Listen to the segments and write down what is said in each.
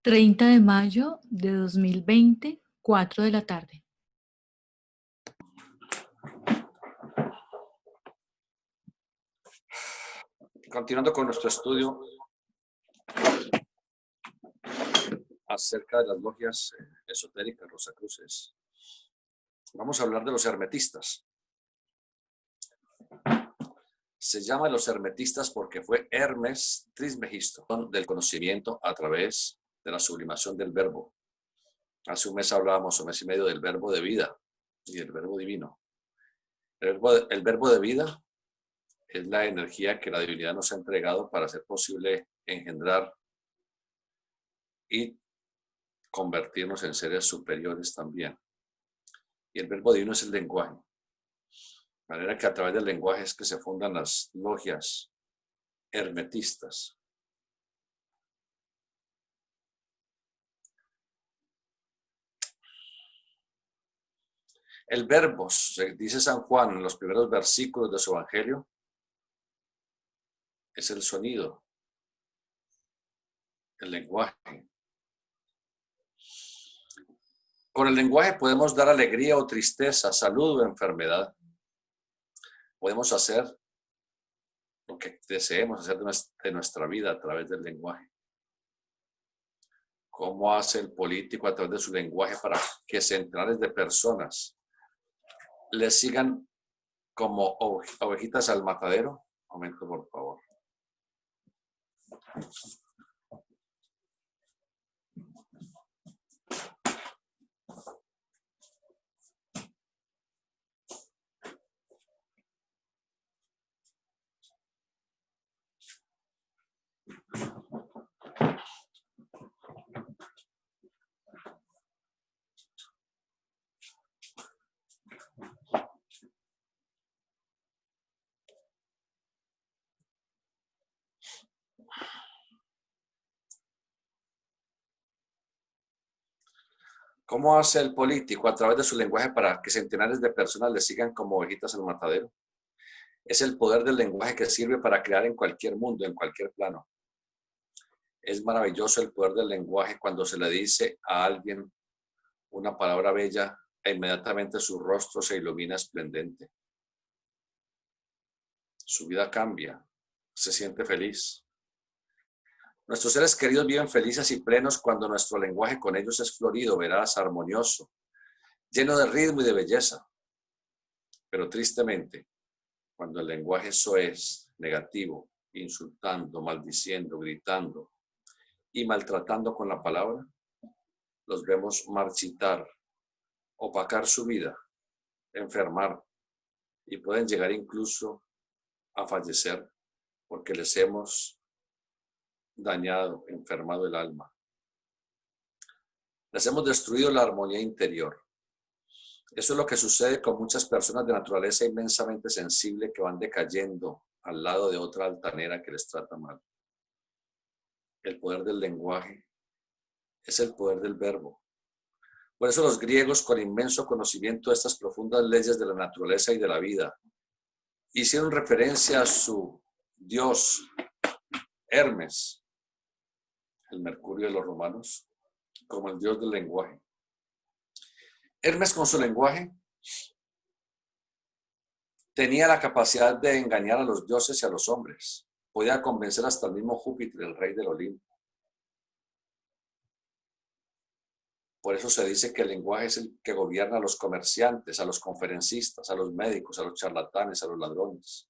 30 de mayo de 2020, 4 de la tarde. Continuando con nuestro estudio acerca de las logias esotéricas rosacruces, vamos a hablar de los hermetistas. Se llama los hermetistas porque fue Hermes Trismegisto, del conocimiento a través de la sublimación del verbo. Hace un mes hablábamos, un mes y medio, del verbo de vida y del verbo divino. El verbo de vida es la energía que la divinidad nos ha entregado para hacer posible engendrar y convertirnos en seres superiores también. Y el verbo divino es el lenguaje. De manera que a través del lenguaje es que se fundan las logias hermetistas. El verbo, dice San Juan en los primeros versículos de su evangelio, es el sonido, el lenguaje. Con el lenguaje podemos dar alegría o tristeza, salud o enfermedad. Podemos hacer lo que deseemos hacer de nuestra vida a través del lenguaje. ¿Cómo hace el político a través de su lenguaje para que centenares de personas le sigan como ovejitas al matadero? Momento, por favor. ¿Cómo hace el político a través de su lenguaje para que centenares de personas le sigan como ovejitas al matadero? Es el poder del lenguaje que sirve para crear en cualquier mundo, en cualquier plano. Es maravilloso el poder del lenguaje cuando se le dice a alguien una palabra bella e inmediatamente su rostro se ilumina esplendente. Su vida cambia, se siente feliz. Nuestros seres queridos viven felices y plenos cuando nuestro lenguaje con ellos es florido, veraz, armonioso, lleno de ritmo y de belleza. Pero tristemente, cuando el lenguaje soez, negativo, insultando, maldiciendo, gritando y maltratando con la palabra, los vemos marchitar, opacar su vida, enfermar y pueden llegar incluso a fallecer porque les hemos dañado, enfermado el alma. Les hemos destruido la armonía interior. Eso es lo que sucede con muchas personas de naturaleza inmensamente sensible que van decayendo al lado de otra altanera que les trata mal. El poder del lenguaje es el poder del verbo. Por eso los griegos, con inmenso conocimiento de estas profundas leyes de la naturaleza y de la vida, hicieron referencia a su dios Hermes, el Mercurio de los romanos, como el dios del lenguaje. Hermes, con su lenguaje, tenía la capacidad de engañar a los dioses y a los hombres. Podía convencer hasta el mismo Júpiter, el rey del Olimpo. Por eso se dice que el lenguaje es el que gobierna a los comerciantes, a los conferencistas, a los médicos, a los charlatanes, a los ladrones.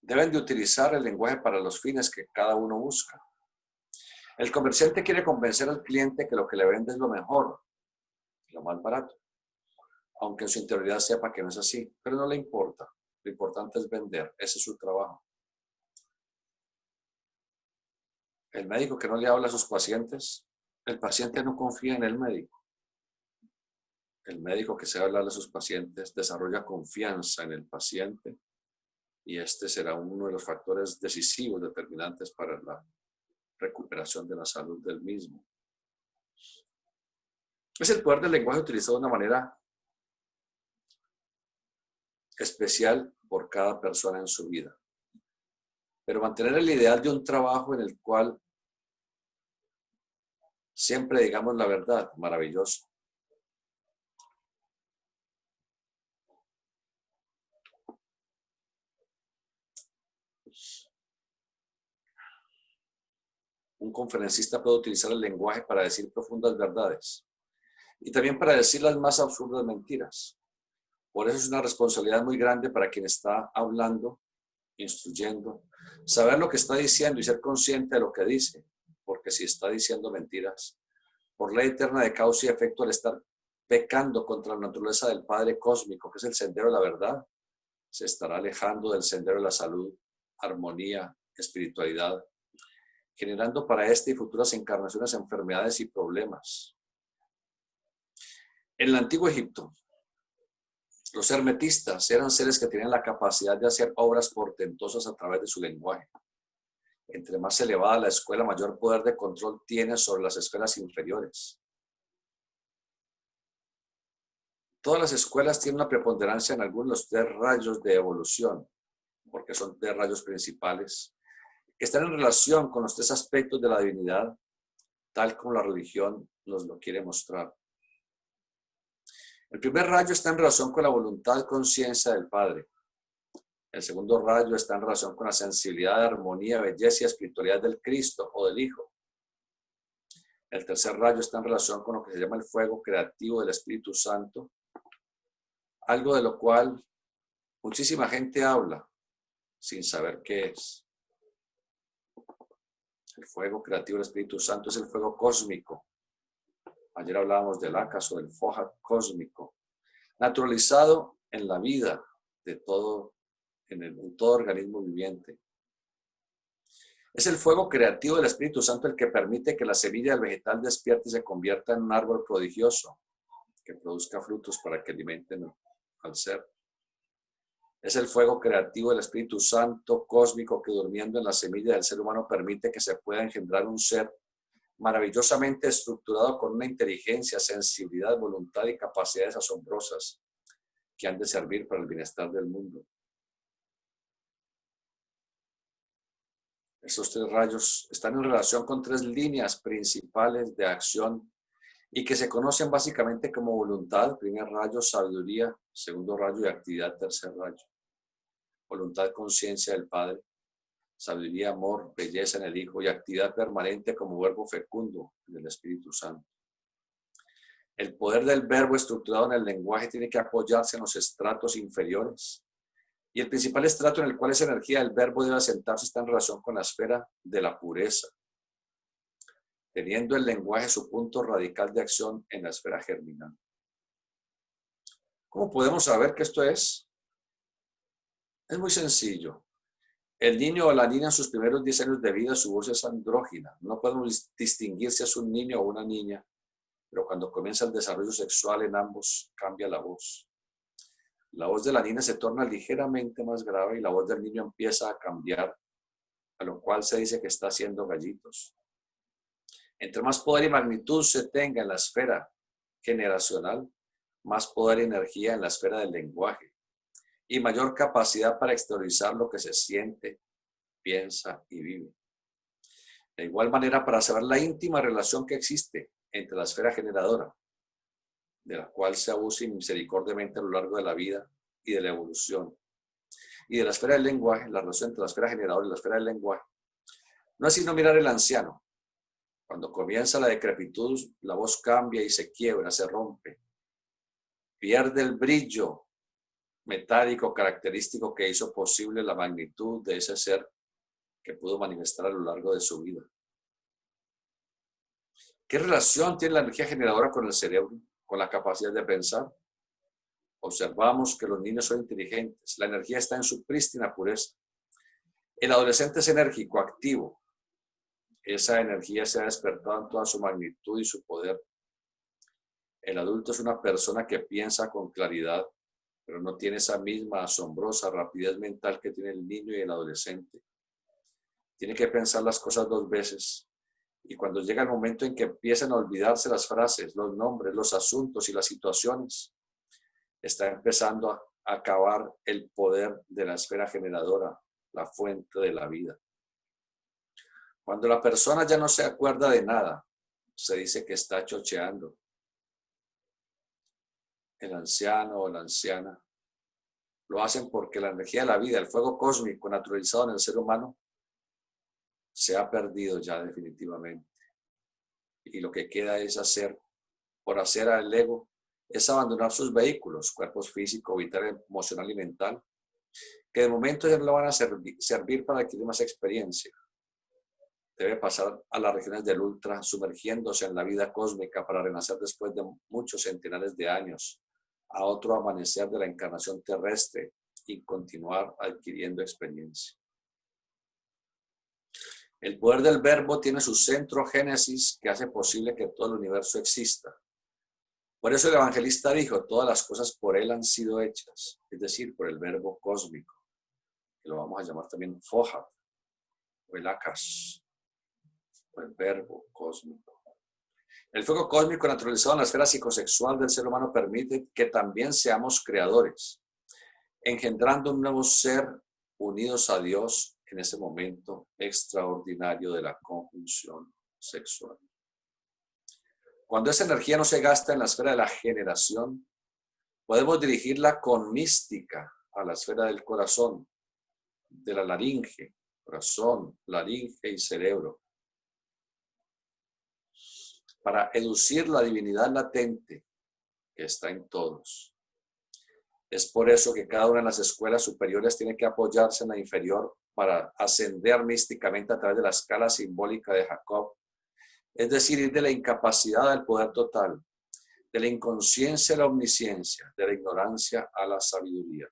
Deben de utilizar el lenguaje para los fines que cada uno busca. El comerciante quiere convencer al cliente que lo que le vende es lo mejor, lo más barato, aunque en su interioridad sepa que no es así, pero no le importa. Lo importante es vender, ese es su trabajo. El médico que no le habla a sus pacientes, el paciente no confía en el médico. El médico que sabe hablarle a sus pacientes desarrolla confianza en el paciente y este será uno de los factores decisivos, determinantes para la recuperación de la salud del mismo. Es el poder del lenguaje utilizado de una manera especial por cada persona en su vida. Pero mantener el ideal de un trabajo en el cual Siempre digamos la verdad. Maravilloso. Un conferencista puede utilizar el lenguaje para decir profundas verdades y también para decir las más absurdas mentiras. Por eso es una responsabilidad muy grande para quien está hablando, instruyendo, saber lo que está diciendo y ser consciente de lo que dice, porque si está diciendo mentiras, por ley eterna de causa y efecto, al estar pecando contra la naturaleza del Padre cósmico, que es el sendero de la verdad, se estará alejando del sendero de la salud, armonía, espiritualidad, generando para esta y futuras encarnaciones enfermedades y problemas. En el antiguo Egipto, los hermetistas eran seres que tenían la capacidad de hacer obras portentosas a través de su lenguaje. Entre más elevada la escuela, mayor poder de control tiene sobre las esferas inferiores. Todas las escuelas tienen una preponderancia en algunos 3 rayos de evolución, porque son 3 rayos principales, que están en relación con los 3 aspectos de la divinidad, tal como la religión nos lo quiere mostrar. El primer rayo está en relación con la voluntad, conciencia del Padre. El segundo rayo está en relación con la sensibilidad, armonía, belleza y espiritualidad del Cristo o del Hijo. El tercer rayo está en relación con lo que se llama el fuego creativo del Espíritu Santo, algo de lo cual muchísima gente habla sin saber qué es. El fuego creativo del Espíritu Santo es el fuego cósmico. Ayer hablábamos del acaso, del foja cósmico, naturalizado en la vida de todo, en todo organismo viviente. Es el fuego creativo del Espíritu Santo el que permite que la semilla del vegetal despierte y se convierta en un árbol prodigioso, que produzca frutos para que alimenten al ser. Es el fuego creativo del Espíritu Santo cósmico que durmiendo en la semilla del ser humano permite que se pueda engendrar un ser maravillosamente estructurado con una inteligencia, sensibilidad, voluntad y capacidades asombrosas que han de servir para el bienestar del mundo. Estos 3 rayos están en relación con 3 líneas principales de acción y que se conocen básicamente como voluntad, primer rayo, sabiduría, segundo rayo y actividad, tercer rayo. Voluntad, conciencia del Padre, sabiduría, amor, belleza en el Hijo y actividad permanente como verbo fecundo del Espíritu Santo. El poder del verbo estructurado en el lenguaje tiene que apoyarse en los estratos inferiores. Y el principal estrato en el cual esa energía del verbo debe asentarse está en relación con la esfera de la pureza, teniendo el lenguaje su punto radical de acción en la esfera germinal. ¿Cómo podemos saber que esto es? Es muy sencillo. El niño o la niña en sus primeros 10 años de vida, su voz es andrógina. No podemos distinguir si es un niño o una niña, pero cuando comienza el desarrollo sexual en ambos, cambia la voz. La voz de la niña se torna ligeramente más grave y la voz del niño empieza a cambiar, a lo cual se dice que está haciendo gallitos. Entre más poder y magnitud se tenga en la esfera generacional, más poder y energía en la esfera del lenguaje y mayor capacidad para exteriorizar lo que se siente, piensa y vive. De igual manera, para saber la íntima relación que existe entre la esfera generadora, de la cual se abusa misericordiamente a lo largo de la vida y de la evolución, y de la esfera del lenguaje, la relación entre la esfera generadora y la esfera del lenguaje, no es sino mirar el anciano. Cuando comienza la decrepitud, la voz cambia y se quiebra, se rompe. Pierde el brillo metálico característico que hizo posible la magnitud de ese ser que pudo manifestar a lo largo de su vida. ¿Qué relación tiene la energía generadora con el cerebro, con la capacidad de pensar? Observamos que los niños son inteligentes, la energía está en su prístina pureza. El adolescente es enérgico, activo. Esa energía se ha despertado en toda su magnitud y su poder. El adulto es una persona que piensa con claridad, pero no tiene esa misma asombrosa rapidez mental que tiene el niño y el adolescente. Tiene que pensar las cosas 2 veces. Y cuando llega el momento en que empiezan a olvidarse las frases, los nombres, los asuntos y las situaciones, está empezando a acabar el poder de la esfera generadora, la fuente de la vida. Cuando la persona ya no se acuerda de nada, se dice que está chocheando. El anciano o la anciana lo hacen porque la energía de la vida, el fuego cósmico naturalizado en el ser humano, se ha perdido ya definitivamente. Y lo que queda es por hacer al ego, es abandonar sus vehículos, cuerpos físico, vital, emocional y mental, que de momento ya no le van a servir para adquirir más experiencia. Debe pasar a las regiones del ultra, sumergiéndose en la vida cósmica para renacer después de muchos centenares de años, a otro amanecer de la encarnación terrestre y continuar adquiriendo experiencia. El poder del verbo tiene su centro génesis que hace posible que todo el universo exista. Por eso el evangelista dijo, todas las cosas por él han sido hechas, es decir, por el verbo cósmico, que lo vamos a llamar también Fohat, o el Akash, o el verbo cósmico. El fuego cósmico naturalizado en la esfera psicosexual del ser humano permite que también seamos creadores, engendrando un nuevo ser unidos a Dios en ese momento extraordinario de la conjunción sexual. Cuando esa energía no se gasta en la esfera de la generación, podemos dirigirla con mística a la esfera del corazón, de la laringe, corazón, laringe y cerebro, para educir la divinidad latente que está en todos. Es por eso que cada una de las escuelas superiores tiene que apoyarse en la inferior para ascender místicamente a través de la escala simbólica de Jacob, es decir, ir de la incapacidad al poder total, de la inconsciencia a la omnisciencia, de la ignorancia a la sabiduría.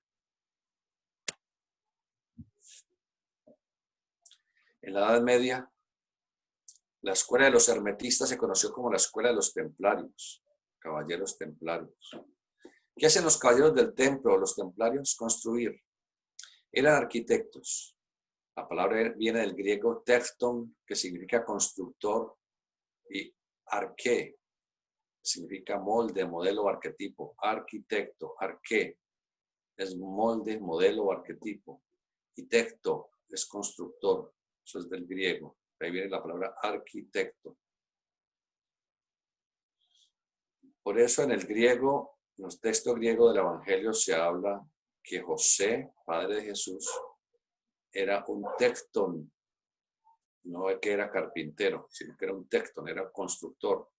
En la Edad Media, la escuela de los hermetistas se conoció como la escuela de los templarios, caballeros templarios. ¿Qué hacen los caballeros del templo o los templarios? Construir. Eran arquitectos. La palabra viene del griego tefton, que significa constructor, y arqué, significa molde, modelo o arquetipo. Arquitecto, arqué, es molde, modelo o arquetipo. Y tecto es constructor, eso es del griego. Ahí viene la palabra arquitecto. Por eso en el griego, en los textos griegos del Evangelio se habla que José, padre de Jesús, era un tectón, no que era carpintero, sino que era un tectón, era constructor.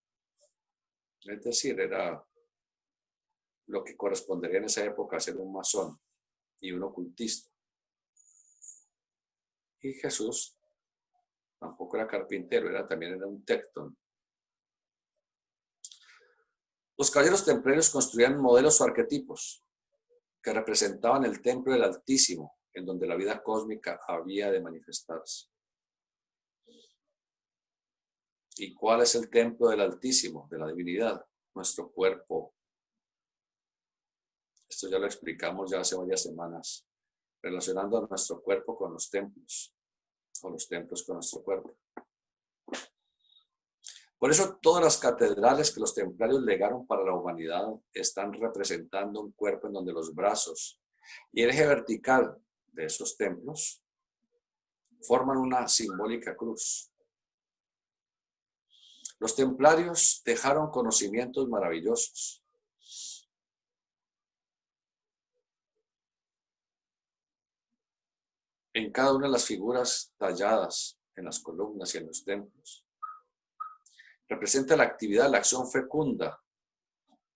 Es decir, era lo que correspondería en esa época a ser un masón y un ocultista. Y Jesús tampoco era carpintero, también era un tectón. Los caballeros templarios construían modelos o arquetipos que representaban el templo del Altísimo, en donde la vida cósmica había de manifestarse. ¿Y cuál es el templo del Altísimo, de la divinidad? Nuestro cuerpo. Esto ya lo explicamos ya hace varias semanas, relacionando a nuestro cuerpo con los templos, o los templos con nuestro cuerpo. Por eso todas las catedrales que los templarios legaron para la humanidad están representando un cuerpo en donde los brazos y el eje vertical de esos templos forman una simbólica cruz. Los templarios dejaron conocimientos maravillosos. En cada una de las figuras talladas en las columnas y en los templos. Representa la actividad, la acción fecunda,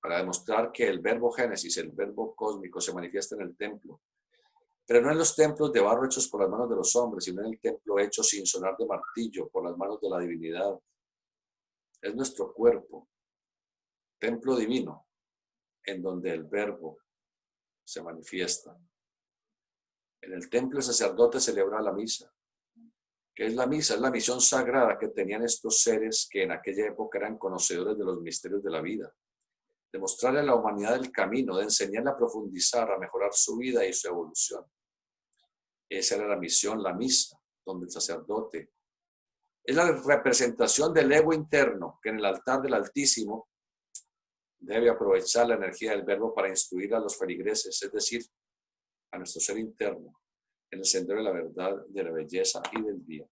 para demostrar que el verbo génesis, el verbo cósmico, se manifiesta en el templo. Pero no en los templos de barro hechos por las manos de los hombres, sino en el templo hecho sin sonar de martillo por las manos de la divinidad. Es nuestro cuerpo, templo divino, en donde el verbo se manifiesta. En el templo el sacerdote celebra la misa. ¿Qué es la misa? Es la misión sagrada que tenían estos seres que en aquella época eran conocedores de los misterios de la vida. De mostrarle a la humanidad el camino, de enseñarle a profundizar, a mejorar su vida y su evolución. Esa era la misión, la misa, donde el sacerdote es la representación del ego interno que en el altar del Altísimo debe aprovechar la energía del verbo para instruir a los feligreses, es decir, a nuestro ser interno, en el sendero de la verdad, de la belleza y del bien.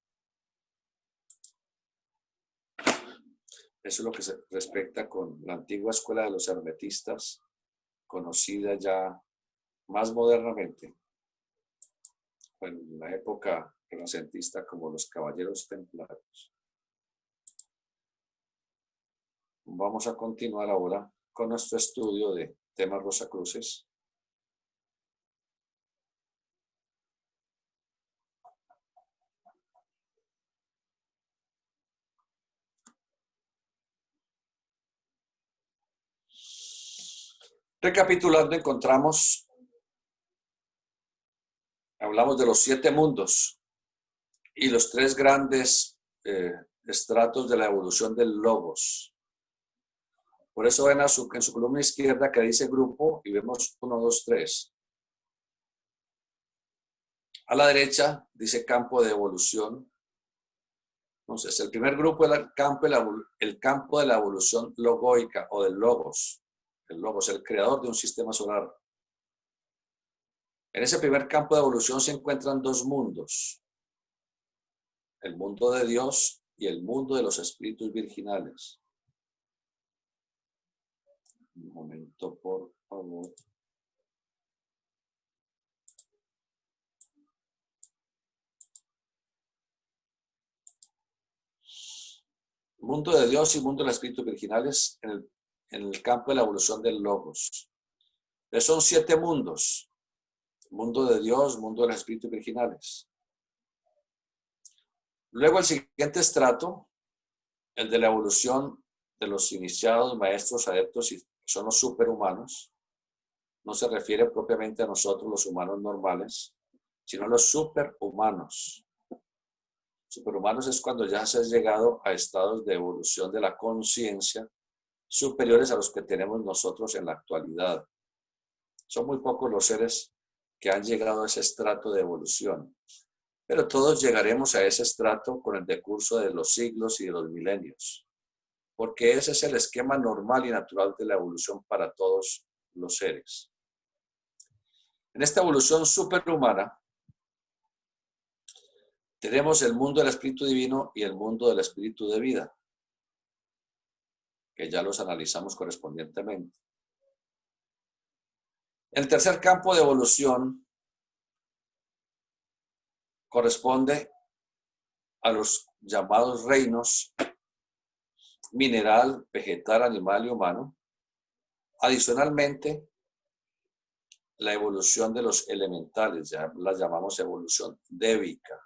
Eso es lo que se respecta con la antigua escuela de los hermetistas, conocida ya más modernamente, en la época renacentista, como los caballeros templarios. Vamos a continuar ahora con nuestro estudio de temas Rosacruces. Recapitulando, hablamos de los 7 mundos y los 3 grandes estratos de la evolución del logos. Por eso ven en su columna izquierda que dice grupo y vemos 1, 2, 3. A la derecha dice campo de evolución. Entonces, el primer grupo es el campo de la evolución logoica o del logos. El logos, el creador de un sistema solar. En ese primer campo de evolución se encuentran 2 mundos. El mundo de Dios y el mundo de los espíritus virginales. Un momento, por favor. Mundo de Dios y mundo de los espíritus virginales en el campo de la evolución del logos. Entonces son 7 mundos. Mundo de Dios, mundo de los espíritus virginales. Luego el siguiente estrato, el de la evolución de los iniciados, maestros, adeptos, y son los superhumanos. No se refiere propiamente a nosotros, los humanos normales, sino a los superhumanos. Superhumanos es cuando ya se ha llegado a estados de evolución de la conciencia superiores a los que tenemos nosotros en la actualidad. Son muy pocos los seres que han llegado a ese estrato de evolución, pero todos llegaremos a ese estrato con el decurso de los siglos y de los milenios, porque ese es el esquema normal y natural de la evolución para todos los seres. En esta evolución superhumana tenemos el mundo del espíritu divino y el mundo del espíritu de vida, que ya los analizamos correspondientemente. El tercer campo de evolución corresponde a los llamados reinos mineral, vegetal, animal y humano. Adicionalmente, la evolución de los elementales, ya la llamamos evolución débica.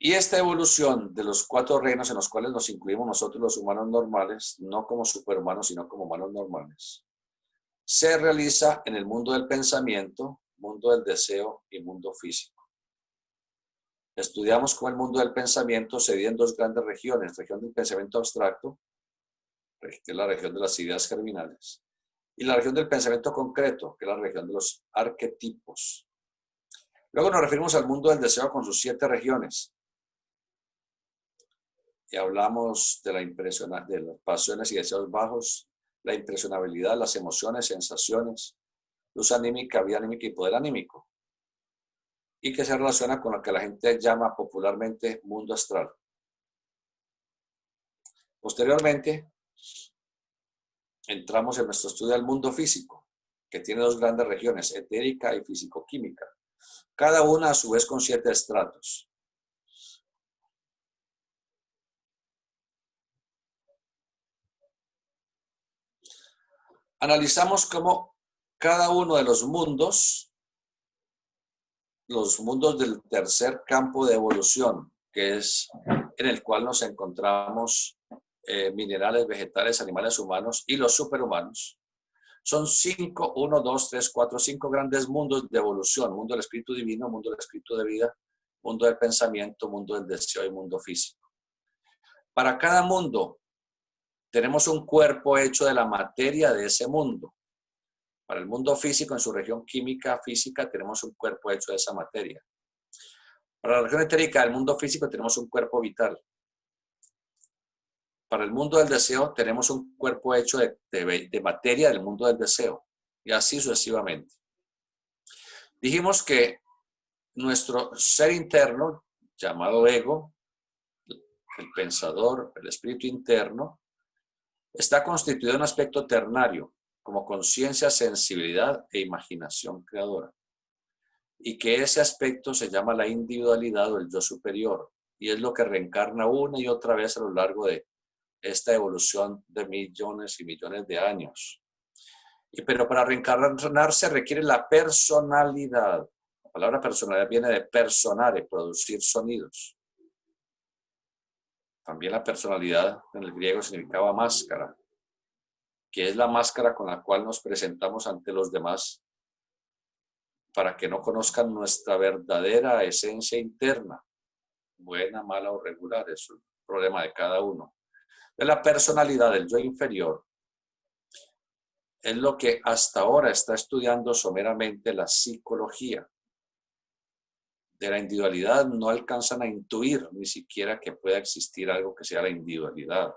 Y esta evolución de los 4 reinos en los cuales nos incluimos nosotros los humanos normales, no como superhumanos, sino como humanos normales, se realiza en el mundo del pensamiento, mundo del deseo y mundo físico. Estudiamos cómo el mundo del pensamiento se divide en 2 grandes regiones: región del pensamiento abstracto, que es la región de las ideas germinales, y la región del pensamiento concreto, que es la región de los arquetipos. Luego nos referimos al mundo del deseo con sus 7 regiones. Y hablamos de de las pasiones y deseos bajos, la impresionabilidad, las emociones, sensaciones, luz anímica, vida anímica y poder anímico. Y que se relaciona con lo que la gente llama popularmente mundo astral. Posteriormente, entramos en nuestro estudio del mundo físico, que tiene 2 grandes regiones, etérica y físico-química, cada una a su vez con 7 estratos. Analizamos cómo cada uno de los mundos del tercer campo de evolución, que es en el cual nos encontramos minerales, vegetales, animales, humanos y los superhumanos, son 5, 1, 2, 3, 4, 5 grandes mundos de evolución: mundo del espíritu divino, mundo del espíritu de vida, mundo del pensamiento, mundo del deseo y mundo físico. Para cada mundo tenemos un cuerpo hecho de la materia de ese mundo. Para el mundo físico, en su región química, física, tenemos un cuerpo hecho de esa materia. Para la región etérica del mundo físico tenemos un cuerpo vital. Para el mundo del deseo tenemos un cuerpo hecho de materia del mundo del deseo. Y así sucesivamente. Dijimos que nuestro ser interno, llamado ego, el pensador, el espíritu interno, está constituido de un aspecto ternario, como conciencia, sensibilidad e imaginación creadora. Y que ese aspecto se llama la individualidad o el yo superior, y es lo que reencarna una y otra vez a lo largo de esta evolución de millones y millones de años. Pero para reencarnar se requiere la personalidad. La palabra personalidad viene de personare, producir sonidos. También la personalidad en el griego significaba máscara, que es la máscara con la cual nos presentamos ante los demás para que no conozcan nuestra verdadera esencia interna, buena, mala o regular, es un problema de cada uno. De la personalidad del yo inferior es lo que hasta ahora está estudiando someramente la psicología. De la individualidad no alcanzan a intuir ni siquiera que pueda existir algo que sea la individualidad.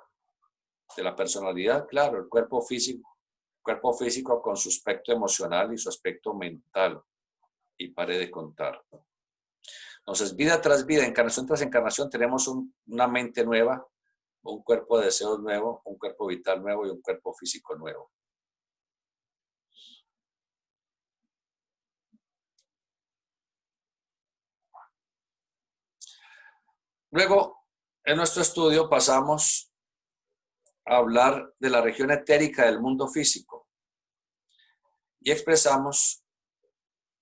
De la personalidad, claro, el cuerpo físico con su aspecto emocional y su aspecto mental. Y pare de contar. Entonces, vida tras vida, encarnación tras encarnación, tenemos una mente nueva, un cuerpo de deseos nuevo, un cuerpo vital nuevo y un cuerpo físico nuevo. Luego, en nuestro estudio pasamos a hablar de la región etérica del mundo físico y expresamos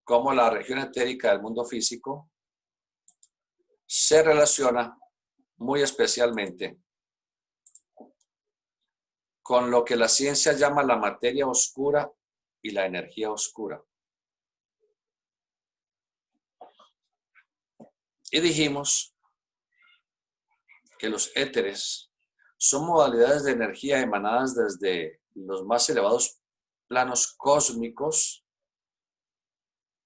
cómo la región etérica del mundo físico se relaciona muy especialmente con lo que la ciencia llama la materia oscura y la energía oscura. Y dijimos que los éteres son modalidades de energía emanadas desde los más elevados planos cósmicos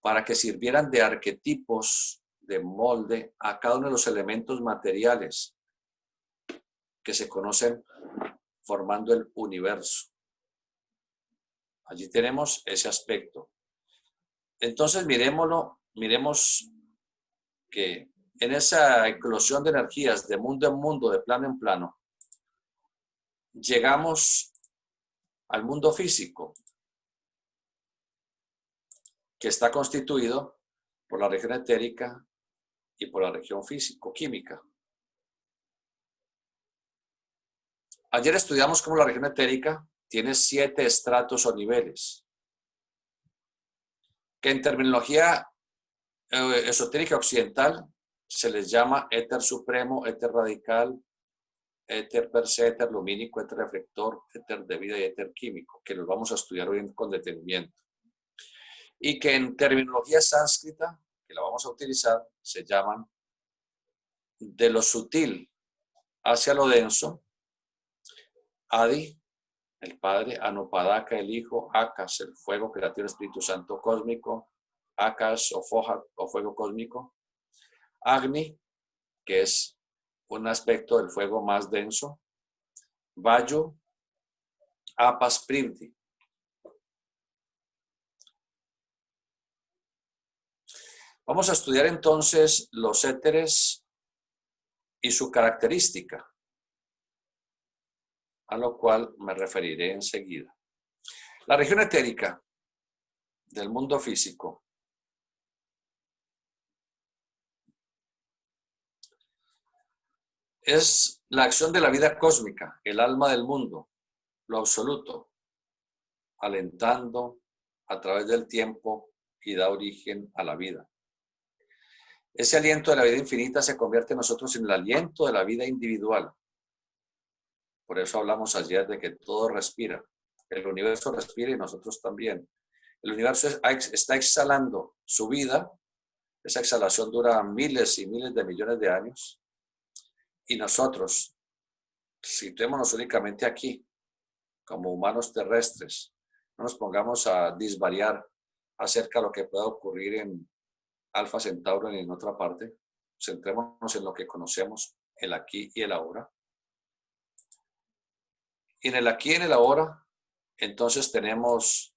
para que sirvieran de arquetipos, de molde a cada uno de los elementos materiales que se conocen formando el universo. Allí tenemos ese aspecto. Entonces miremos que en esa eclosión de energías de mundo en mundo, de plano en plano, llegamos al mundo físico, que está constituido por la región etérica y por la región físico-química. Ayer estudiamos cómo la región etérica tiene 7 estratos o niveles, que en terminología esotérica occidental se les llama éter supremo, éter radical, éter per se, éter lumínico, éter reflector, éter de vida y éter químico, que los vamos a estudiar hoy con detenimiento. Y que en terminología sánscrita, que la vamos a utilizar, se llaman de lo sutil hacia lo denso, Adi, el Padre, Anupadaka, el Hijo, Akas, el fuego creativo del Espíritu Santo cósmico, Akas o Foja o fuego cósmico, Agni, que es un aspecto del fuego más denso, Vayu, Apas Privdi. Vamos a estudiar entonces los éteres y su característica, a lo cual me referiré enseguida. La región etérica del mundo físico es la acción de la vida cósmica, el alma del mundo, lo absoluto, alentando a través del tiempo y da origen a la vida. Ese aliento de la vida infinita se convierte en nosotros en el aliento de la vida individual. Por eso hablamos ayer de que todo respira. El universo respira y nosotros también. El universo está exhalando su vida. Esa exhalación dura miles y miles de millones de años. Y nosotros, situémonos únicamente aquí, como humanos terrestres. No nos pongamos a disvariar acerca de lo que pueda ocurrir en Alfa Centauro y en otra parte. Centrémonos en lo que conocemos, el aquí y el ahora. Y en el aquí y en el ahora, entonces tenemos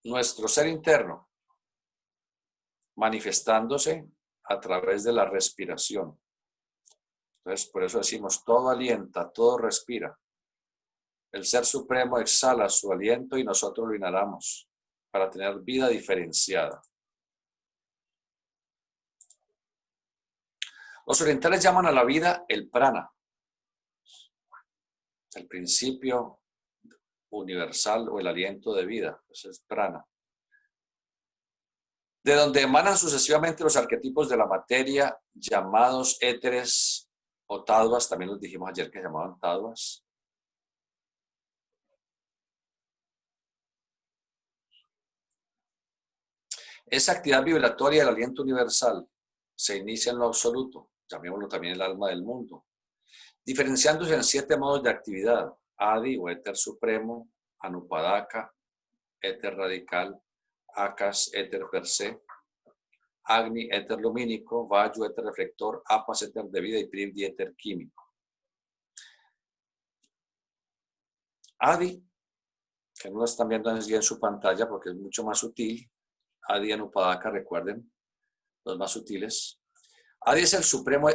nuestro ser interno manifestándose a través de la respiración. Entonces, por eso decimos, todo alienta, todo respira. El Ser Supremo exhala su aliento y nosotros lo inhalamos para tener vida diferenciada. Los orientales llaman a la vida el prana, el principio universal o el aliento de vida. Ese es prana. De donde emanan sucesivamente los arquetipos de la materia llamados éteres o tadvas, también los dijimos ayer que se llamaban tadvas. Esa actividad vibratoria del aliento universal se inicia en lo absoluto, llamémoslo también el alma del mundo, diferenciándose en 7 modos de actividad: Adi o éter supremo, Anupadaka, éter radical, Akas, éter per se, Agni, éter lumínico, Vayu, éter reflector, Apas, éter de vida y Privdi, éter químico. Adi, que no lo están viendo en su pantalla porque es mucho más sutil. Adi y Anupadaka, recuerden, los más sutiles. Adi es el supremo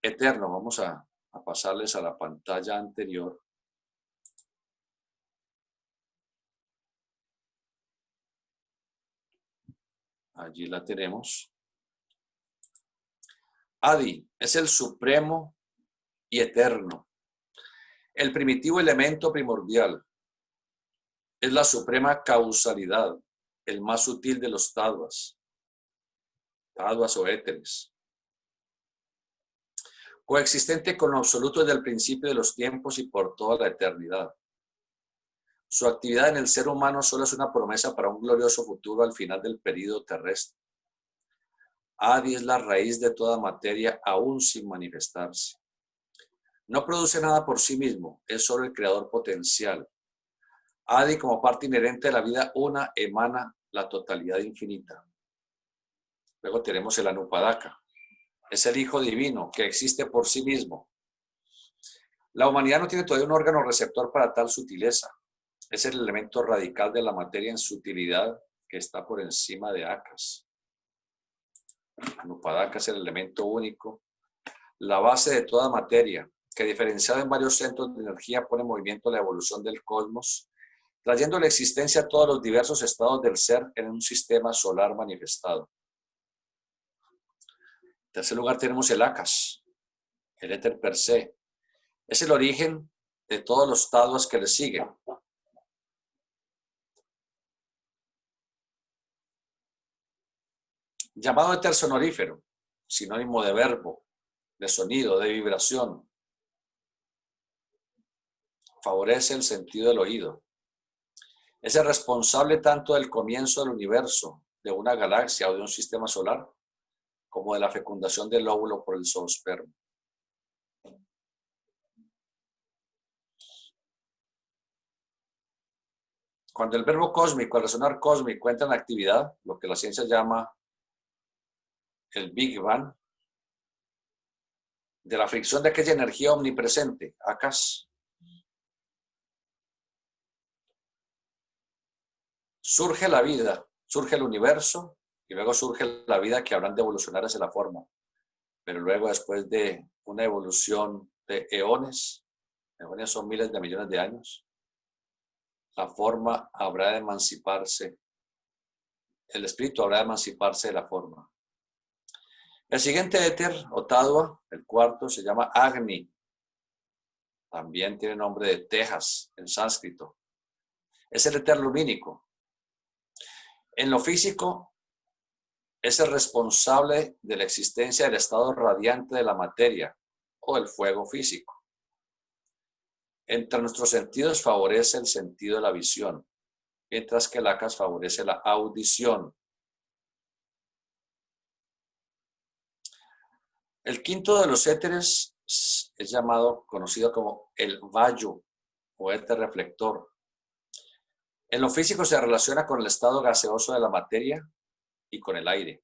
eterno. Vamos a pasarles a la pantalla anterior. Allí la tenemos. Adi es el supremo y eterno, el primitivo elemento primordial. Es la suprema causalidad, el más sutil de los tadvas o éteres. Coexistente con lo absoluto desde el principio de los tiempos y por toda la eternidad. Su actividad en el ser humano solo es una promesa para un glorioso futuro al final del período terrestre. Adi es la raíz de toda materia aún sin manifestarse. No produce nada por sí mismo, es solo el creador potencial. Adi, como parte inherente de la vida una, emana la totalidad infinita. Luego tenemos el Anupadaka. Es el Hijo Divino que existe por sí mismo. La humanidad no tiene todavía un órgano receptor para tal sutileza. Es el elemento radical de la materia en sutilidad que está por encima de Akas. Anupadaka es el elemento único, la base de toda materia, que diferenciado en varios centros de energía pone en movimiento la evolución del cosmos, trayendo la existencia a todos los diversos estados del ser en un sistema solar manifestado. En tercer lugar tenemos el Akas, el éter per se. Es el origen de todos los tadvas que le siguen. Llamado éter sonorífero, sinónimo de verbo, de sonido, de vibración. Favorece el sentido del oído. Es el responsable tanto del comienzo del universo, de una galaxia o de un sistema solar, como de la fecundación del óvulo por el zoospermo. Cuando el verbo cósmico, el resonar cósmico, entra en actividad, lo que la ciencia llama el Big Bang, de la fricción de aquella energía omnipresente, Akas, surge la vida, surge el universo y luego surge la vida que habrán de evolucionar hacia la forma. Pero luego, después de una evolución de eones son miles de millones de años, la forma habrá de emanciparse, el espíritu habrá de emanciparse de la forma. El siguiente éter o tadva, el cuarto, se llama Agni. También tiene nombre de Tejas en sánscrito. Es el éter lumínico. En lo físico, es el responsable de la existencia del estado radiante de la materia o el fuego físico. Entre nuestros sentidos favorece el sentido de la visión, mientras que el Akas favorece la audición. El quinto de los éteres es conocido como el Vayu o éter reflector. En lo físico se relaciona con el estado gaseoso de la materia y con el aire.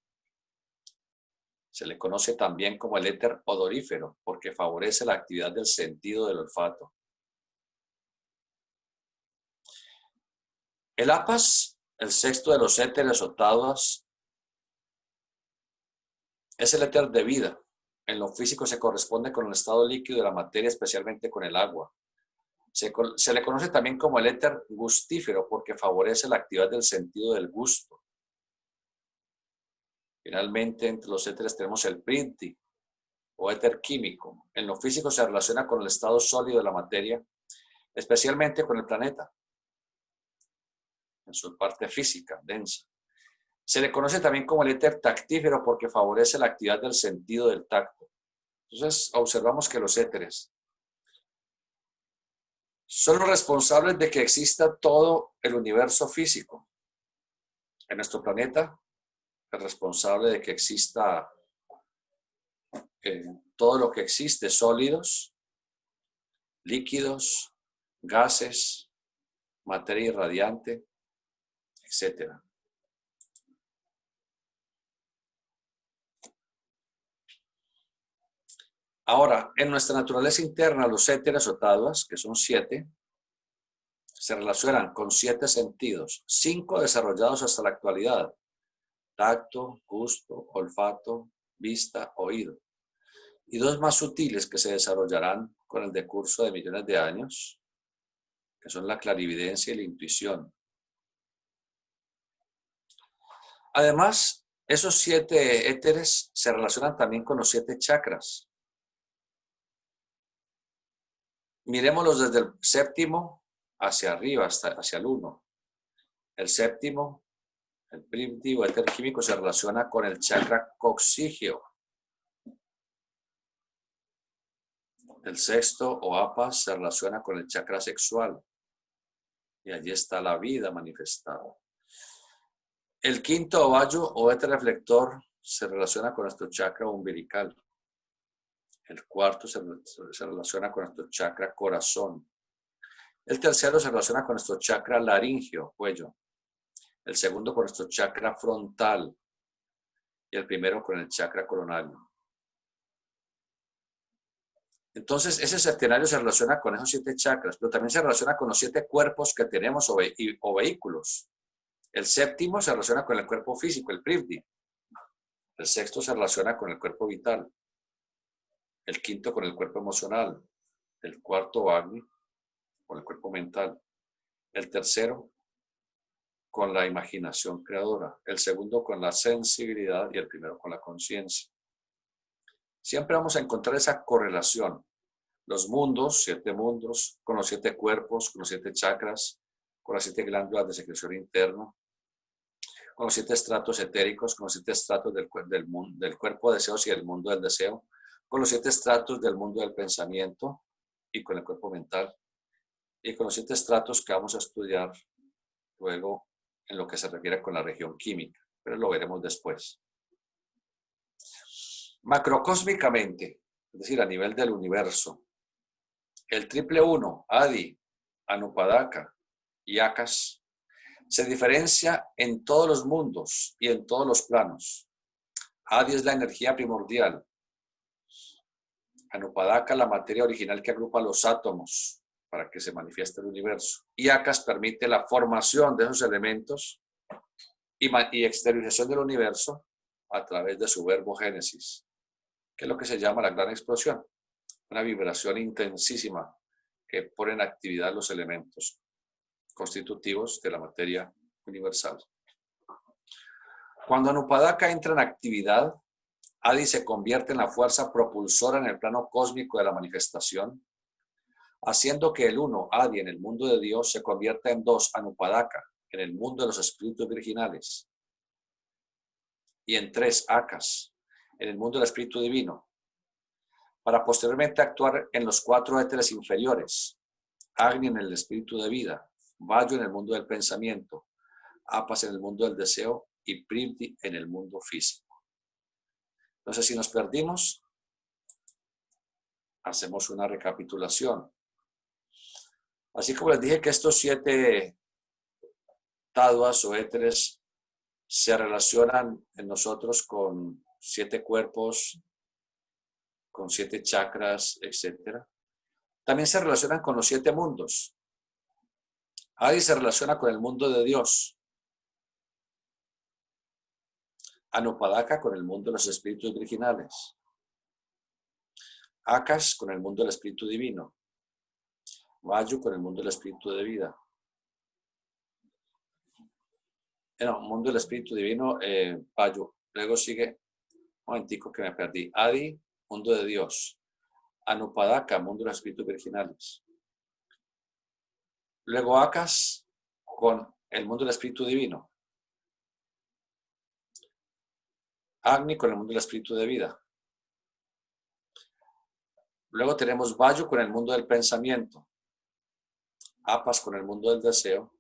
Se le conoce también como el éter odorífero porque favorece la actividad del sentido del olfato. El Apas, el sexto de los éteres o tadvas, Es el éter de vida. En lo físico se corresponde con el estado líquido de la materia, especialmente con el agua. Se le conoce también como el éter gustífero porque favorece la actividad del sentido del gusto. Finalmente, entre los éteres tenemos el priti o éter químico. En lo físico se relaciona con el estado sólido de la materia, especialmente con el planeta, en su parte física, densa. Se le conoce también como el éter tactífero porque favorece la actividad del sentido del tacto. Entonces, observamos que los éteres son los responsables de que exista todo el universo físico. En nuestro planeta, el responsable de que exista todo lo que existe, sólidos, líquidos, gases, materia irradiante, etc. Ahora, en nuestra naturaleza interna, los éteres o taduas, que son 7, se relacionan con 7 sentidos, 5 desarrollados hasta la actualidad: tacto, gusto, olfato, vista, oído, y 2 más sutiles que se desarrollarán con el decurso de millones de años, que son la clarividencia y la intuición. Además, esos 7 éteres se relacionan también con los 7 chakras. Miremoslos desde el séptimo hacia arriba, hacia el 1. El séptimo, el primitivo éter químico, se relaciona con el chakra coxígeo. El sexto, o apas, se relaciona con el chakra sexual. Y allí está la vida manifestada. El quinto, o vayu, o éter reflector, se relaciona con nuestro chakra umbilical. El cuarto se relaciona con nuestro chakra corazón. El tercero se relaciona con nuestro chakra laringio, cuello. El segundo con nuestro chakra frontal. Y el primero con el chakra coronario. Entonces, ese septenario se relaciona con esos 7 chakras, pero también se relaciona con los 7 cuerpos que tenemos o vehículos. El séptimo se relaciona con el cuerpo físico, el privdi. El sexto se relaciona con el cuerpo vital. El quinto con el cuerpo emocional. El cuarto, agni, con el cuerpo mental. El tercero con la imaginación creadora. El segundo con la sensibilidad y el primero con la conciencia. Siempre vamos a encontrar esa correlación. Los mundos, 7 mundos, con los 7 cuerpos, con los 7 chakras, con las 7 glándulas de secreción interno, con los 7 estratos etéricos, con los 7 estratos del cuerpo de deseos y del mundo del deseo, con los 7 estratos del mundo del pensamiento y con el cuerpo mental, y con los 7 estratos que vamos a estudiar luego en lo que se refiere con la región química, pero lo veremos después. Macrocósmicamente, es decir, a nivel del universo, el triple 1, Adi, Anupadaka y Akas, se diferencia en todos los mundos y en todos los planos. Adi es la energía primordial. Anupadaka, la materia original que agrupa los átomos para que se manifieste el universo. Y Akas permite la formación de esos elementos y exteriorización del universo a través de su verbo génesis, que es lo que se llama la gran explosión. Una vibración intensísima que pone en actividad los elementos constitutivos de la materia universal. Cuando Anupadaka entra en actividad, Adi se convierte en la fuerza propulsora en el plano cósmico de la manifestación, haciendo que el 1, Adi, en el mundo de Dios, se convierta en 2, Anupadaka, en el mundo de los espíritus virginales, y en 3, Akas, en el mundo del espíritu divino, para posteriormente actuar en los 4 éteres inferiores: Agni en el espíritu de vida, Vayu en el mundo del pensamiento, Apas en el mundo del deseo y Privdi en el mundo físico. Entonces, si nos perdimos, hacemos una recapitulación. Así como les dije que estos 7 taduas o éteres se relacionan en nosotros con 7 cuerpos, con 7 chakras, etc. También se relacionan con los 7 mundos. Adi se relaciona con el mundo de Dios. Anupadaka con el mundo de los espíritus virginales. Akash con el mundo del espíritu divino. Vayu con el mundo del espíritu de vida. No, mundo del espíritu divino, Vayu. Luego sigue, un momentico que me perdí. Adi, mundo de Dios. Anupadaka, mundo de los espíritus virginales. Luego Akash con el mundo del espíritu divino. Agni con el mundo del espíritu de vida. Luego tenemos Vayu con el mundo del pensamiento. Apas con el mundo del deseo.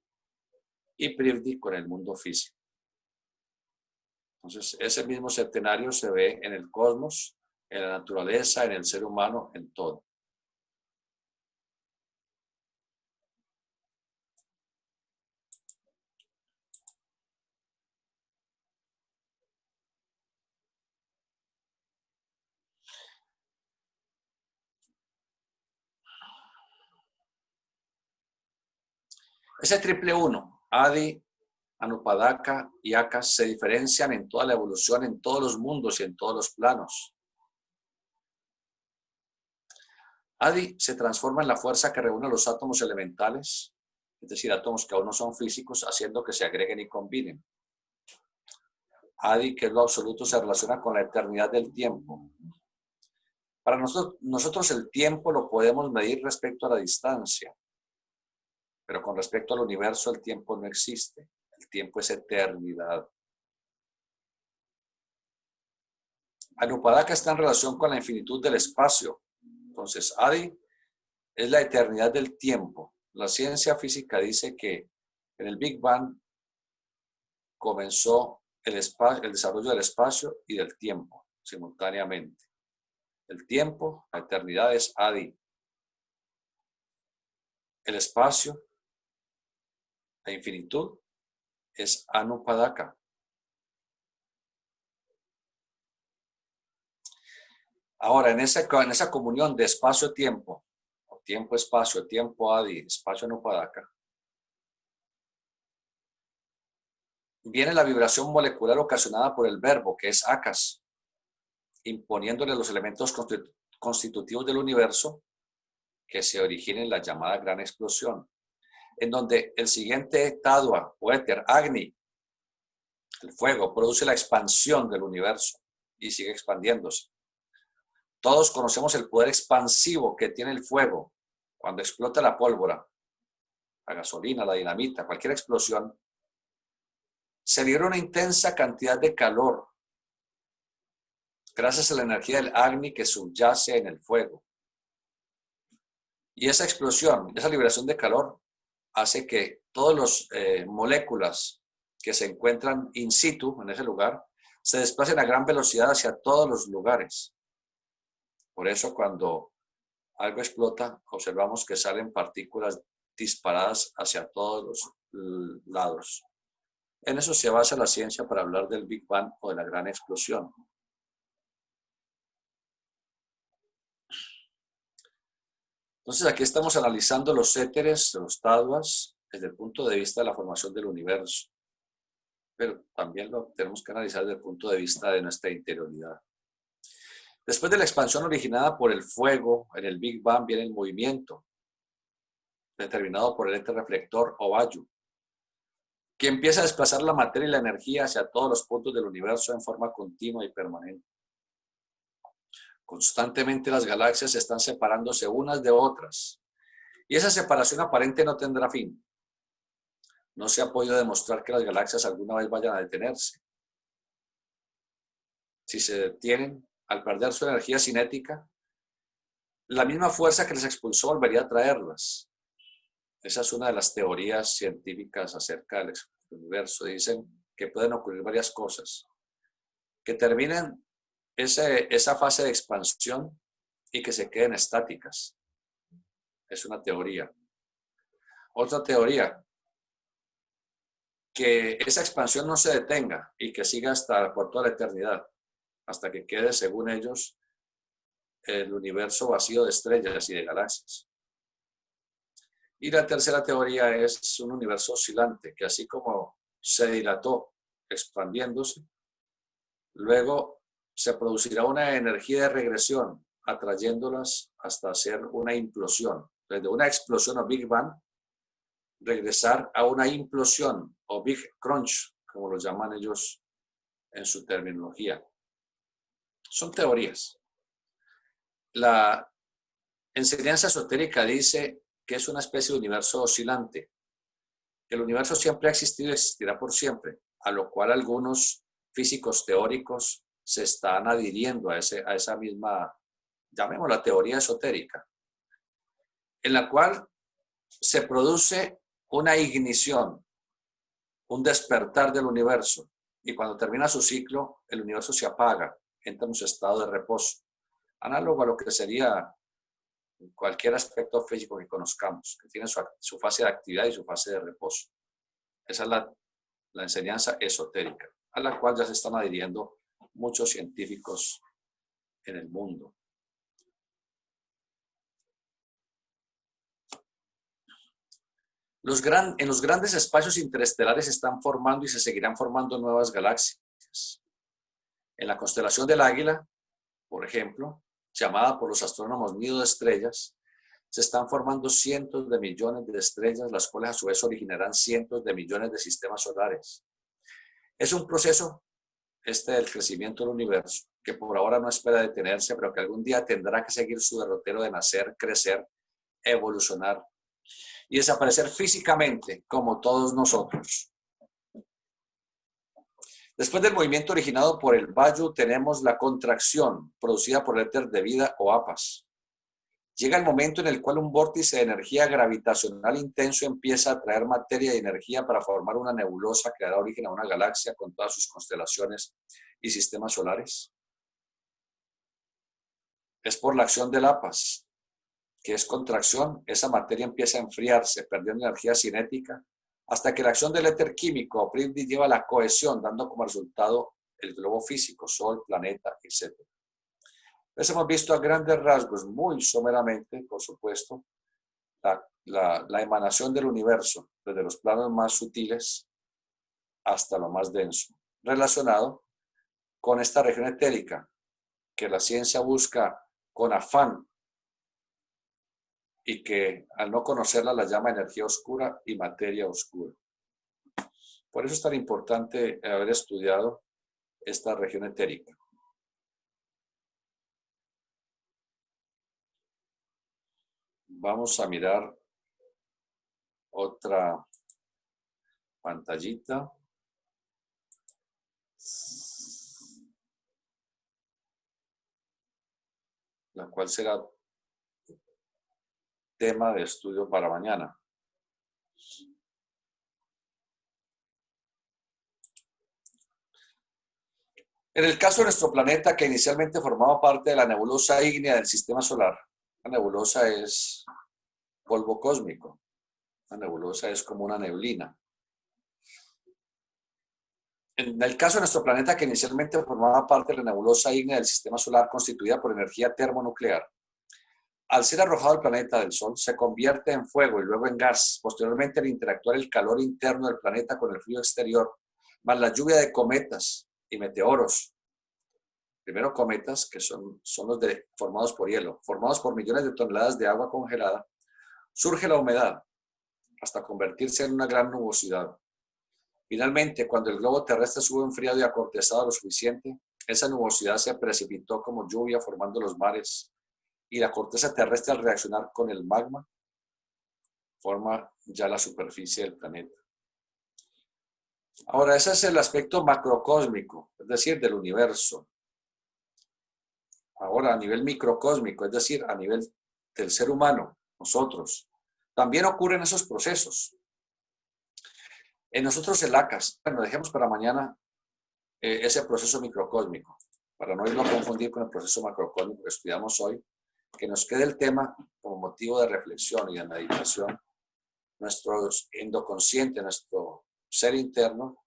Y Privdi con el mundo físico. Entonces, ese mismo septenario se ve en el cosmos, en la naturaleza, en el ser humano, en todo. Ese triple uno, Adi, Anupadaka y Akash, se diferencian en toda la evolución, en todos los mundos y en todos los planos. Adi se transforma en la fuerza que reúne los átomos elementales, es decir, átomos que aún no son físicos, haciendo que se agreguen y combinen. Adi, que es lo absoluto, se relaciona con la eternidad del tiempo. Para nosotros el tiempo lo podemos medir respecto a la distancia, pero con respecto al universo el tiempo no existe. El tiempo es eternidad. Anupadaka está en relación con la infinitud del espacio. Entonces, Adi es la eternidad del tiempo. La ciencia física dice que en el Big Bang comenzó el desarrollo del espacio y del tiempo simultáneamente. El tiempo, la eternidad es Adi. El espacio, la infinitud, es Anupadaka. Ahora, en esa comunión de espacio-tiempo, tiempo-espacio, tiempo-Adi, espacio-Anupadaka, viene la vibración molecular ocasionada por el verbo, que es Akash, imponiéndole los elementos constitutivos del universo que se origina en la llamada gran explosión, en donde el siguiente Tadva o éter, Agni, el fuego, produce la expansión del universo y sigue expandiéndose. Todos conocemos el poder expansivo que tiene el fuego cuando explota la pólvora, la gasolina, la dinamita, cualquier explosión. Se libera una intensa cantidad de calor gracias a la energía del Agni que subyace en el fuego. Y esa explosión, esa liberación de calor hace que todas las moléculas que se encuentran in situ en ese lugar se desplacen a gran velocidad hacia todos los lugares. Por eso cuando algo explota, observamos que salen partículas disparadas hacia todos los lados. En eso se basa la ciencia para hablar del Big Bang o de la gran explosión. Entonces aquí estamos analizando los éteres, los tadvas, desde el punto de vista de la formación del universo. Pero también lo tenemos que analizar desde el punto de vista de nuestra interioridad. Después de la expansión originada por el fuego, en el Big Bang viene el movimiento, determinado por el éter reflector o Vayu, que empieza a desplazar la materia y la energía hacia todos los puntos del universo en forma continua y permanente. Constantemente las galaxias están separándose unas de otras, y esa separación aparente no tendrá fin. No se ha podido demostrar que las galaxias alguna vez vayan a detenerse. Si se detienen, al perder su energía cinética, la misma fuerza que les expulsó volvería a traerlas. Esa es una de las teorías científicas acerca del universo. Dicen que pueden ocurrir varias cosas. Que terminen esa fase de expansión y que se queden estáticas. Es una teoría. Otra teoría, que esa expansión no se detenga y que siga por toda la eternidad, hasta que quede, según ellos, el universo vacío de estrellas y de galaxias. Y la tercera teoría es un universo oscilante, que así como se dilató expandiéndose, Luego se producirá una energía de regresión, atrayéndolas hasta hacer una implosión. Desde una explosión o Big Bang, regresar a una implosión o Big Crunch, como lo llaman ellos en su terminología. Son teorías. La enseñanza esotérica dice que es una especie de universo oscilante. El universo siempre ha existido y existirá por siempre, a lo cual algunos físicos teóricos se están adhiriendo a esa misma, llamémosla teoría esotérica, en la cual se produce una ignición, un despertar del universo, y cuando termina su ciclo, el universo se apaga, entra en un estado de reposo, análogo a lo que sería cualquier aspecto físico que conozcamos, que tiene su fase de actividad y su fase de reposo. Esa es la enseñanza esotérica, a la cual ya se están adhiriendo muchos científicos en el mundo. En los grandes espacios interestelares se están formando y se seguirán formando nuevas galaxias. En la constelación del Águila, por ejemplo, llamada por los astrónomos nido de estrellas, se están formando cientos de millones de estrellas, las cuales a su vez originarán cientos de millones de sistemas solares. Es un proceso, del crecimiento del universo, que por ahora no espera detenerse, pero que algún día tendrá que seguir su derrotero de nacer, crecer, evolucionar y desaparecer físicamente, como todos nosotros. Después del movimiento originado por el Vayu, tenemos la contracción producida por el éter de vida o APAS. Llega el momento en el cual un vórtice de energía gravitacional intenso empieza a atraer materia y energía para formar una nebulosa que dará origen a una galaxia con todas sus constelaciones y sistemas solares. Es por la acción del APAS, que es contracción, esa materia empieza a enfriarse, perdiendo energía cinética, hasta que la acción del éter químico o Privdi lleva a la cohesión, dando como resultado el globo físico, Sol, planeta, etc. Entonces hemos visto a grandes rasgos, muy someramente, por supuesto, la emanación del universo, desde los planos más sutiles hasta lo más denso, relacionado con esta región etérica, que la ciencia busca con afán y que al no conocerla la llama energía oscura y materia oscura. Por eso es tan importante haber estudiado esta región etérica. Vamos a mirar otra pantallita. La cual será tema de estudio para mañana. En el caso de nuestro planeta, que inicialmente formaba parte de la nebulosa ígnea del sistema solar, la nebulosa es polvo cósmico, la nebulosa es como una neblina. En el caso de nuestro planeta, que inicialmente formaba parte de la nebulosa ígnea del sistema solar constituida por energía termonuclear, al ser arrojado al planeta del Sol, se convierte en fuego y luego en gas. Posteriormente, al interactuar el calor interno del planeta con el frío exterior, más la lluvia de cometas y meteoros. Primero cometas, que son los formados por hielo, formados por millones de toneladas de agua congelada, surge la humedad hasta convertirse en una gran nubosidad. Finalmente, cuando el globo terrestre estuvo enfriado y acortezado lo suficiente, esa nubosidad se precipitó como lluvia formando los mares, y la corteza terrestre al reaccionar con el magma forma ya la superficie del planeta. Ahora, ese es el aspecto macrocósmico, es decir, del universo. Ahora, a nivel microcósmico, es decir, a nivel del ser humano, nosotros, también ocurren esos procesos. En nosotros el ACAS, bueno, dejemos para mañana ese proceso microcósmico, para no irlo a confundir con el proceso macrocósmico que estudiamos hoy, que nos quede el tema como motivo de reflexión y de meditación. Nuestro endoconsciente, nuestro ser interno,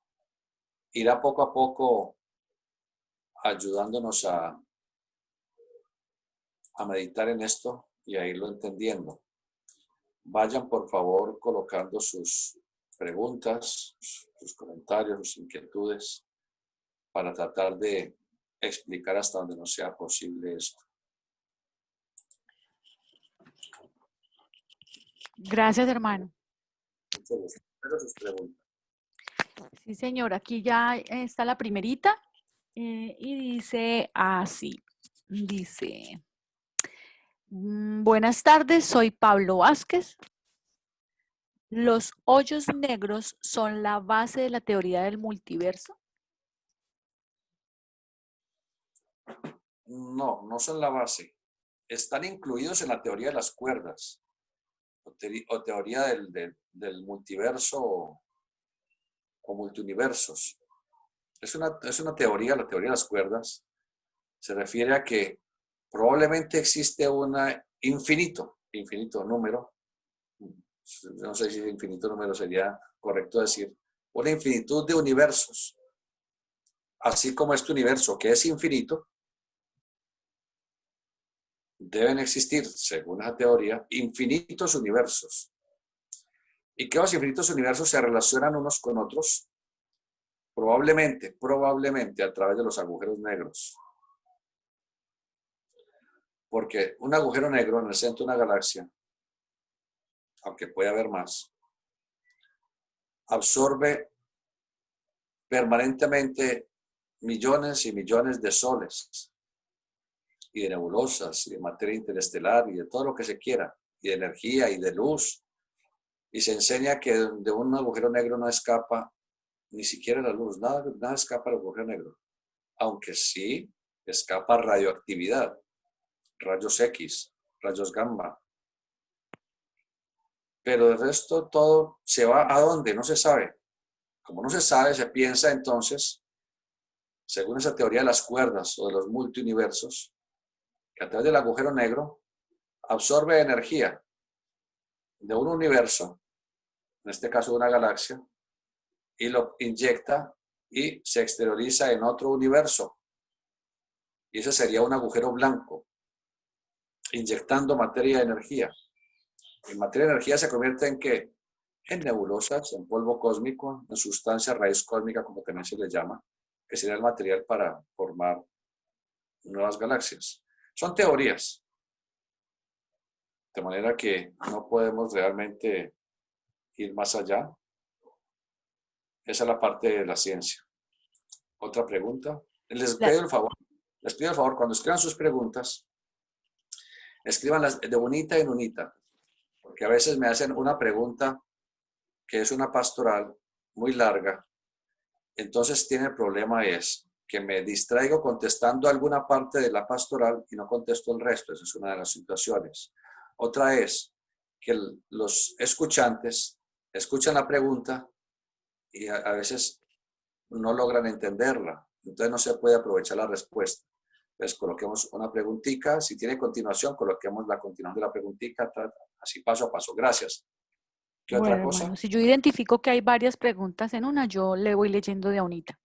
irá poco a poco ayudándonos a meditar en esto y a irlo entendiendo. Vayan, por favor, colocando sus preguntas, sus comentarios, sus inquietudes para tratar de explicar hasta donde no sea posible esto. Gracias, hermano. Muchas gracias. Espero sus preguntas. Sí, señor, aquí ya está la primerita y dice así, dice, buenas tardes, soy Pablo Vázquez. ¿Los hoyos negros son la base de la teoría del multiverso? No, no son la base. Están incluidos en la teoría de las cuerdas o teoría del multiverso o multiuniversos. Es una teoría, la teoría de las cuerdas, se refiere a que probablemente existe un infinito número, no sé si infinito número sería correcto decir, una infinitud de universos. Así como este universo que es infinito, deben existir, según esa teoría, infinitos universos. Y que los infinitos universos se relacionan unos con otros, probablemente a través de los agujeros negros. Porque un agujero negro en el centro de una galaxia, aunque puede haber más, absorbe permanentemente millones y millones de soles y de nebulosas y de materia interestelar y de todo lo que se quiera, y de energía y de luz. Y se enseña que de un agujero negro no escapa ni siquiera la luz, nada escapa del agujero negro, aunque sí escapa radioactividad, rayos X, rayos gamma. Pero el resto todo se va a dónde, no se sabe. Como no se sabe, se piensa entonces, según esa teoría de las cuerdas o de los multiuniversos, que a través del agujero negro absorbe energía de un universo, en este caso de una galaxia, y lo inyecta y se exterioriza en otro universo. Y ese sería un agujero blanco, inyectando materia de energía. Y materia de energía se convierte en ¿qué? En nebulosas, en polvo cósmico, en sustancia raíz cósmica, como también se le llama, que sería el material para formar nuevas galaxias. Son teorías, de manera que no podemos realmente ir más allá. Esa es la parte de la ciencia. Otra pregunta. Les pido el favor, cuando escriban sus preguntas, escríbanlas de bonita en unita, porque a veces me hacen una pregunta que es una pastoral muy larga. Entonces el problema es que me distraigo contestando alguna parte de la pastoral y no contesto el resto. Esa es una de las situaciones. Otra es que los escuchantes escuchan la pregunta y a veces no logran entenderla. Entonces no se puede aprovechar la respuesta. Entonces coloquemos una preguntita. Si tiene continuación, coloquemos la continuación de la preguntita, así paso a paso. Gracias. ¿Qué otra cosa? Hermano, si yo identifico que hay varias preguntas en una, yo le voy leyendo de a unita.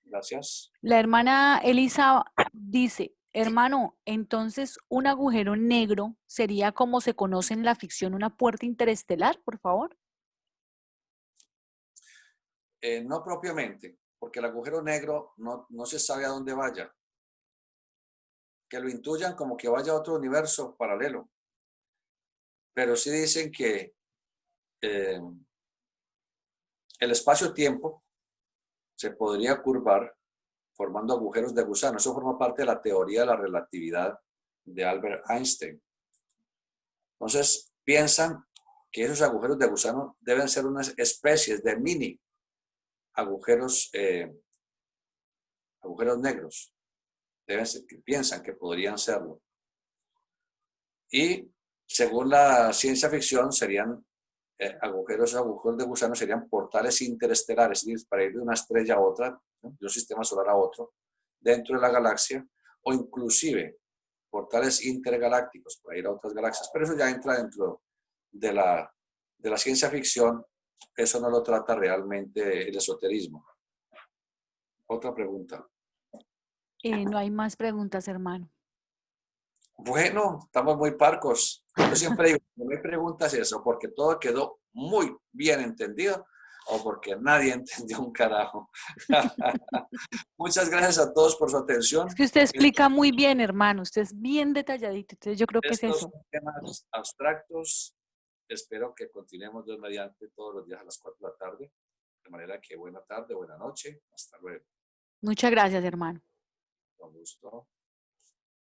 Gracias. La hermana Elisa dice, hermano, entonces un agujero negro sería como se conoce en la ficción una puerta interestelar, por favor. No propiamente, porque el agujero negro no se sabe a dónde vaya. Que lo intuyan como que vaya a otro universo paralelo. Pero sí dicen que el espacio-tiempo se podría curvar formando agujeros de gusano. Eso forma parte de la teoría de la relatividad de Albert Einstein. Entonces, piensan que esos agujeros de gusano deben ser unas especies de mini agujeros negros. Piensan que podrían serlo. Y según la ciencia ficción, serían agujeros de gusano serían portales interestelares, es decir, para ir de una estrella a otra, ¿no? De un sistema solar a otro, dentro de la galaxia, o inclusive portales intergalácticos para ir a otras galaxias. Pero eso ya entra dentro de la ciencia ficción. Eso no lo trata realmente el esoterismo. Otra pregunta. No hay más preguntas, hermano. Bueno, estamos muy parcos. Yo siempre digo, no hay preguntas eso, porque todo quedó muy bien entendido. o porque nadie entendió un carajo. Muchas gracias a todos por su atención. Es que usted explica muy bien, hermano. Usted es bien detalladito. Entonces yo creo que es Estos eso. son temas abstractos. Espero que continuemos Dios mediante todos los días a las 4 de la tarde. De manera que buena tarde, buena noche. Hasta luego. Muchas gracias, hermano. Con gusto.